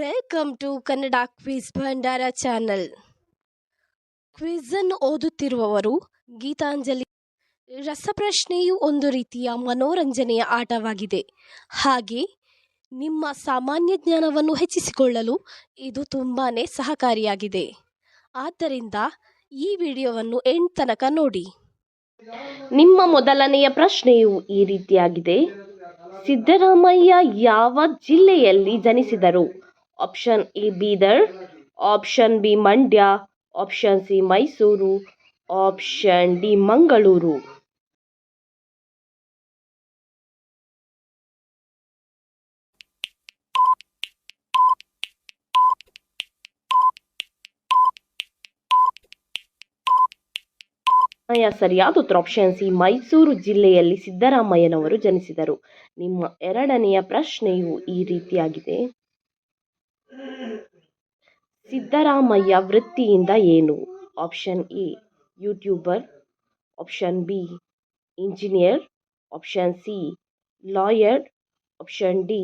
Welcome to Kannada quiz ಭಂಡಾರ channel. Quiz ಅನ್ನು ಓದುತ್ತಿರುವವರು ಗೀತಾಂಜಲಿ. ರಸಪ್ರಶ್ನೆಯು ಒಂದು ರೀತಿಯ ಮನೋರಂಜನೆಯ ಆಟವಾಗಿದೆ. ಹಾಗೆ ನಿಮ್ಮ ಸಾಮಾನ್ಯ ಜ್ಞಾನವನ್ನು ಹೆಚ್ಚಿಸಿಕೊಳ್ಳಲು ಇದು ತುಂಬಾನೇ ಸಹಕಾರಿಯಾಗಿದೆ. ಆದ್ದರಿಂದ ಈ ವಿಡಿಯೋವನ್ನು ಎಂಡ್ ತನಕ ನೋಡಿ. ನಿಮ್ಮ ಮೊದಲನೆಯ ಪ್ರಶ್ನೆಯು ಈ ರೀತಿಯಾಗಿದೆ. ಸಿದ್ದರಾಮಯ್ಯ ಯಾವ ಜಿಲ್ಲೆಯಲ್ಲಿ ಜನಿಸಿದರು? Option A Bidar, option B Mandya, option C Mysuru, option D Mangaluru. ಸರಿಯಾದ ಉತ್ತರ ಆಪ್ಷನ್ ಸಿ ಮೈಸೂರು ಜಿಲ್ಲೆಯಲ್ಲಿ ಸಿದ್ದರಾಮಯ್ಯನವರು ಜನಿಸಿದರು. ನಿಮ್ಮ ಎರಡನೆಯ ಪ್ರಶ್ನೆಯು ಈ ರೀತಿಯಾಗಿದೆ. ಸಿದ್ದರಾಮಯ್ಯ ವೃತ್ತಿಯಿಂದ ಏನು? Option A YouTuber, option B engineer, option C lawyer, option D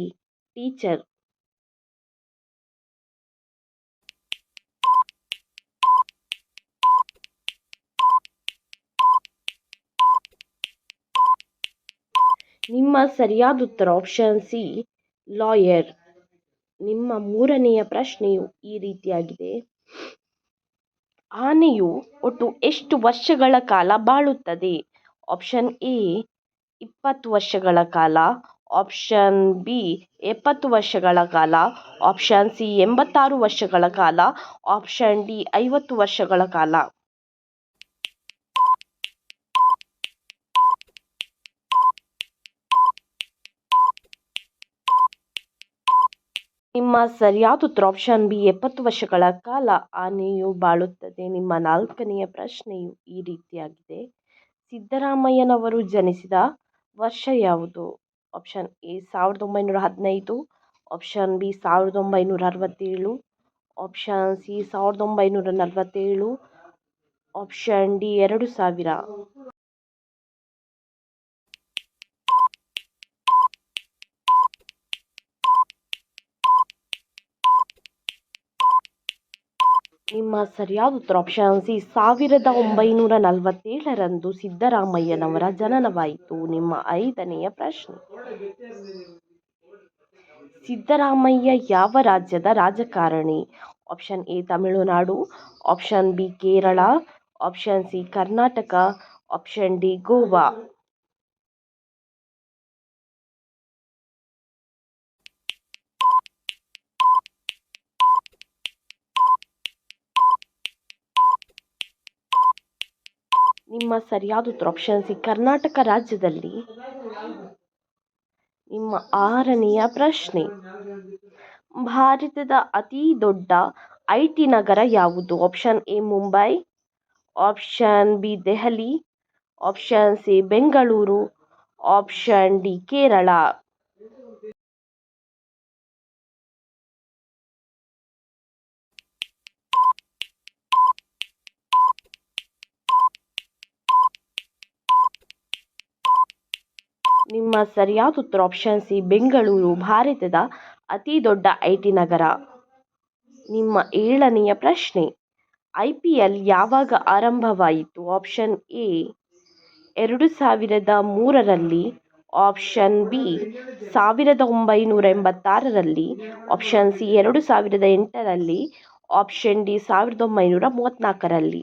teacher. ನಿಮ್ಮ ಸರಿಯಾದ ಉತ್ತರ ಆಪ್ಷನ್ ಸಿ ಲಾಯರ್. ನಿಮ್ಮ ಮೂರನೆಯ ಪ್ರಶ್ನೆಯು ಈ ರೀತಿಯಾಗಿದೆ. ಆನೆಯು ಒಟ್ಟು ಎಷ್ಟು ವರ್ಷಗಳ ಕಾಲ ಬಾಳುತ್ತದೆ? ಆಪ್ಷನ್ ಎ 20 ವರ್ಷಗಳ ಕಾಲ, ಆಪ್ಷನ್ ಬಿ 70 ವರ್ಷಗಳ ಕಾಲ, ಆಪ್ಷನ್ ಸಿ 86 ವರ್ಷಗಳ ಕಾಲ, ಆಪ್ಷನ್ ಡಿ 50 ವರ್ಷಗಳ ಕಾಲ. ನಿಮ್ಮ ಸರಿಯಾದ ಉತ್ತರ ಆಪ್ಷನ್ ಬಿ 70 ವರ್ಷಗಳ ಕಾಲ ಆನೆಯು ಬಾಳುತ್ತದೆ. ನಿಮ್ಮ ನಾಲ್ಕನೆಯ ಪ್ರಶ್ನೆಯು ಈ ರೀತಿಯಾಗಿದೆ. ಸಿದ್ದರಾಮಯ್ಯನವರು ಜನಿಸಿದ ವರ್ಷ ಯಾವುದು? Option A 1915, option B 1967, option C 1947, option D 2000. ನಿಮ್ಮ ಸರಿಯಾದ ಉತ್ತರ ಆಪ್ಷನ್ ಸಿ 1947ರಂದು ಸಿದ್ದರಾಮಯ್ಯನವರ ಜನನವಾಯಿತು. ನಿಮ್ಮ ಐದನೆಯ ಪ್ರಶ್ನೆ. ಸಿದ್ದರಾಮಯ್ಯ ಯಾವ ರಾಜ್ಯದ ರಾಜಕಾರಣಿ? Option A Tamil Nadu, option B Kerala, option C Karnataka, option D Goa. ನಿಮ್ಮ ಸರಿಯಾದ ಉತ್ತರ ಆಪ್ಷನ್ ಸಿ ಕರ್ನಾಟಕ ರಾಜ್ಯದಲ್ಲಿ. ನಿಮ್ಮ ಆರನೆಯ ಪ್ರಶ್ನೆ. ಭಾರತದ ಅತಿ ದೊಡ್ಡ ಐಟಿ ನಗರ ಯಾವುದು? Option A Mumbai, option B Delhi, option C Bengaluru, option D Kerala. ನಿಮ್ಮ ಸರಿಯಾದ ಉತ್ತರ ಆಪ್ಷನ್ ಸಿ ಬೆಂಗಳೂರು ಭಾರತದ ಅತಿ ದೊಡ್ಡ ಐಟಿ ನಗರ. ನಿಮ್ಮ ಏಳನೆಯ ಪ್ರಶ್ನೆ. IPL ಯಾವಾಗ ಆರಂಭವಾಯಿತು? ಆಪ್ಷನ್ ಎ 2003ರಲ್ಲಿ, ಆಪ್ಷನ್ ಬಿ 1986ರಲ್ಲಿ, ಆಪ್ಷನ್ ಸಿ 2008ರಲ್ಲಿ, ಆಪ್ಷನ್ ಡಿ 1934ರಲ್ಲಿ.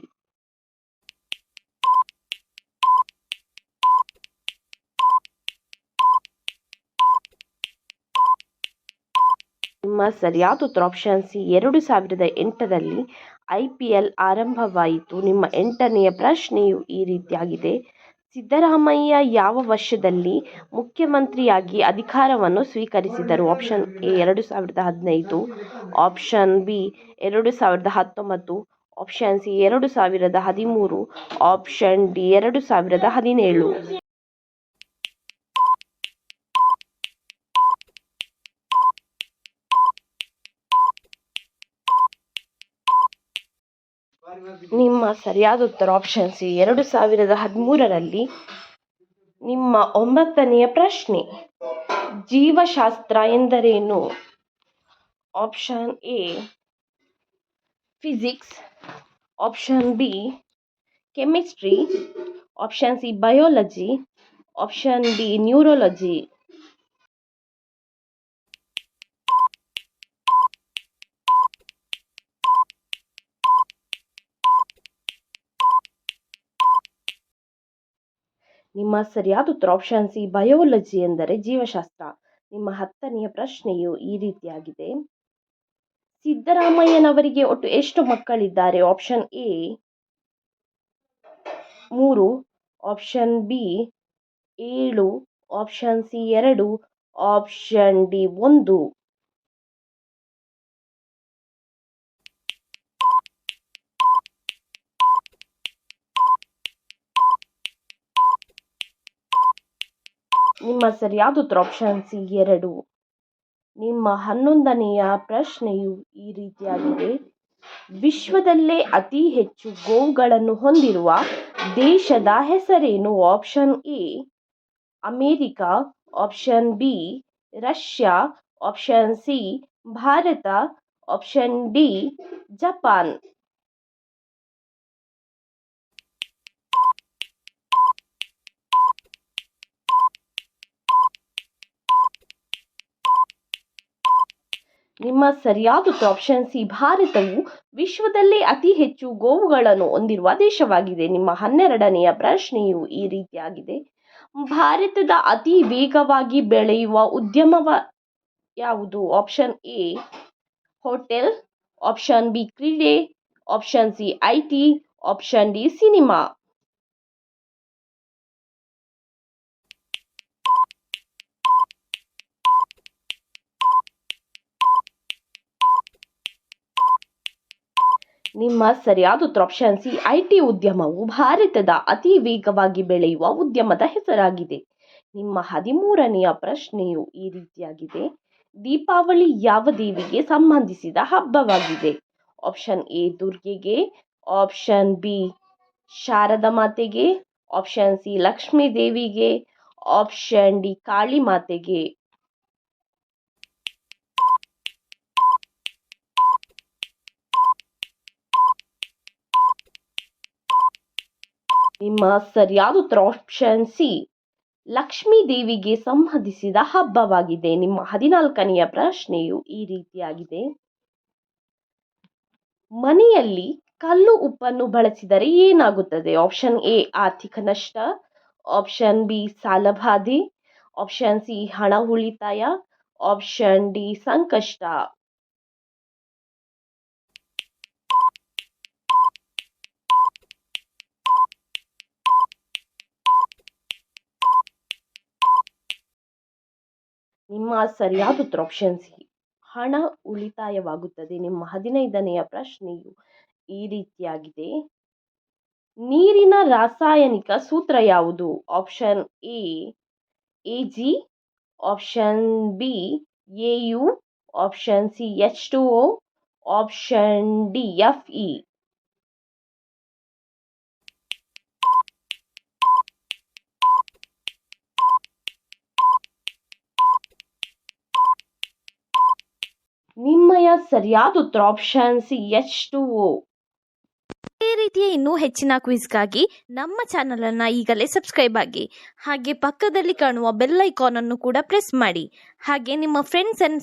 ನಿಮ್ಮ ಸರಿಯಾದ ಉತ್ತರ ಆಪ್ಷನ್ ಸಿ 2008ರಲ್ಲಿ IPL ಆರಂಭವಾಯಿತು. ನಿಮ್ಮ ಎಂಟನೆಯ ಪ್ರಶ್ನೆಯು ಈ ರೀತಿಯಾಗಿದೆ. ಸಿದ್ದರಾಮಯ್ಯ ಯಾವ ವರ್ಷದಲ್ಲಿ ಮುಖ್ಯಮಂತ್ರಿಯಾಗಿ ಅಧಿಕಾರವನ್ನು ಸ್ವೀಕರಿಸಿದರು? Option A 2015, option B 2019, option C 2013, option D 2017. ನಿಮ್ಮ ಸರಿಯಾದ ಉತ್ತರ ಆಪ್ಷನ್ ಸಿ 2013ರಲ್ಲಿ. ನಿಮ್ಮ ಒಂಬತ್ತನೆಯ ಪ್ರಶ್ನೆ. ಜೀವಶಾಸ್ತ್ರ ಎಂದರೇನು? Option A physics, option B chemistry, option C biology, option D neurology. ನಿಮ್ಮ ಸರಿಯಾದ ಉತ್ತರ ಆಪ್ಷನ್ ಸಿ ಬಯೋಲಜಿ ಎಂದರೆ ಜೀವಶಾಸ್ತ್ರ. ನಿಮ್ಮ 10ನೆಯ ಪ್ರಶ್ನೆಯು ಈ ರೀತಿಯಾಗಿದೆ. ಸಿದ್ದರಾಮಯ್ಯನವರಿಗೆ ಒಟ್ಟು ಎಷ್ಟು ಮಕ್ಕಳಿದ್ದಾರೆ? Option A 3, option B 7, option C 2, option D 1. ನಿಮ್ಮ ಸರಿಯಾದ ಉತ್ತರ ಆಪ್ಷನ್ ಸಿ 2. ನಿಮ್ಮ 11ನೆಯ ಪ್ರಶ್ನೆಯು ಈ ರೀತಿಯಾಗಿದೆ. ವಿಶ್ವದಲ್ಲೇ ಅತಿ ಹೆಚ್ಚು ಗೋವುಗಳನ್ನು ಹೊಂದಿರುವ ದೇಶದ ಹೆಸರೇನು? Option A America, option B Russia, option C Bharat, option D Japan. ನಿಮ್ಮ ಸರಿಯಾದ ಉತ್ತರ ಆಪ್ಷನ್ ಸಿ ಭಾರತವು ವಿಶ್ವದಲ್ಲೇ ಅತಿ ಹೆಚ್ಚು ಗೋವುಗಳನ್ನು ಹೊಂದಿರುವ ದೇಶವಾಗಿದೆ. ನಿಮ್ಮ 12ನೆಯ ಪ್ರಶ್ನೆಯು ಈ ರೀತಿಯಾಗಿದೆ. ಭಾರತದ ಅತಿ ವೇಗವಾಗಿ ಬೆಳೆಯುವ ಉದ್ಯಮ ಯಾವುದು? Option A hotel, option B ಕ್ರೀಡೆ, option C IT, option D cinema. ನಿಮ್ಮ ಸರಿಯಾದ ಉತ್ತರ ಆಪ್ಷನ್ ಸಿ ಐಟಿ ಉದ್ಯಮವು ಭಾರತದ ಅತಿ ವೇಗವಾಗಿ ಬೆಳೆಯುವ ಉದ್ಯಮದ ಹೆಸರಾಗಿದೆ. ನಿಮ್ಮ 13ನೆಯ ಪ್ರಶ್ನೆಯು ಈ ರೀತಿಯಾಗಿದೆ. ದೀಪಾವಳಿ ಯಾವ ದೇವಿಗೆ ಸಂಬಂಧಿಸಿದ ಹಬ್ಬವಾಗಿದೆ? ಆಪ್ಷನ್ ಎ ದುರ್ಗೆಗೆ, ಆಪ್ಷನ್ ಬಿ ಶಾರದಾ ಮಾತೆಗೆ, ಆಪ್ಷನ್ ಸಿ ಲಕ್ಷ್ಮೀ ದೇವಿಗೆ, ಆಪ್ಷನ್ ಡಿ ಕಾಳಿ ಮಾತೆಗೆ. ನಿಮ್ಮ ಸರಿಯಾದ ಉತ್ತರ ಆಪ್ಷನ್ ಸಿ ಲಕ್ಷ್ಮೀ ದೇವಿಗೆ ಸಂಬಂಧಿಸಿದ ಹಬ್ಬವಾಗಿದೆ. ನಿಮ್ಮ 14ನೆಯ ಪ್ರಶ್ನೆಯು ಈ ರೀತಿಯಾಗಿದೆ. ಮನೆಯಲ್ಲಿ ಕಲ್ಲು ಉಪ್ಪನ್ನು ಬಳಸಿದರೆ ಏನಾಗುತ್ತದೆ? ಆಪ್ಷನ್ ಎ ಆರ್ಥಿಕ ನಷ್ಟ, ಆಪ್ಷನ್ ಬಿ ಸಾಲಬಾಧೆ, ಆಪ್ಷನ್ ಸಿ ಹಣ ಉಳಿತಾಯ, ಆಪ್ಷನ್ ಡಿ ಸಂಕಷ್ಟ. ನಿಮ್ಮ ಸರಿಯಾದ ಉತ್ತರ ಆಪ್ಷನ್ ಸಿ ಹಣ ಉಳಿತಾಯವಾಗುತ್ತದೆ. ನಿಮ್ಮ 15ನೆಯ ಪ್ರಶ್ನೆಯು ಈ ರೀತಿಯಾಗಿದೆ. ನೀರಿನ ರಾಸಾಯನಿಕ ಸೂತ್ರ ಯಾವುದು? Option A Ag, option B Au, option C H2O, option D Fe. ನಿಮ್ಮಯ ಸರಿಯಾದ ಉತ್ತರ ಆಪ್ಷನ್ ಸಿ H2O. ಇದೇ ರೀತಿಯ ಇನ್ನೂ ಹೆಚ್ಚಿನ ಕ್ವಿಜ್ಗಾಗಿ ನಮ್ಮ ಚಾನಲನ್ನು ಈಗಲೇ ಸಬ್ಸ್ಕ್ರೈಬ್ ಆಗಿ, ಹಾಗೆ ಪಕ್ಕದಲ್ಲಿ ಕಾಣುವ ಬೆಲ್ ಐಕಾನ್ ಅನ್ನು ಕೂಡ ಪ್ರೆಸ್ ಮಾಡಿ. ಹಾಗೆ ನಿಮ್ಮ ಫ್ರೆಂಡ್ಸ್ ಅಂಡ್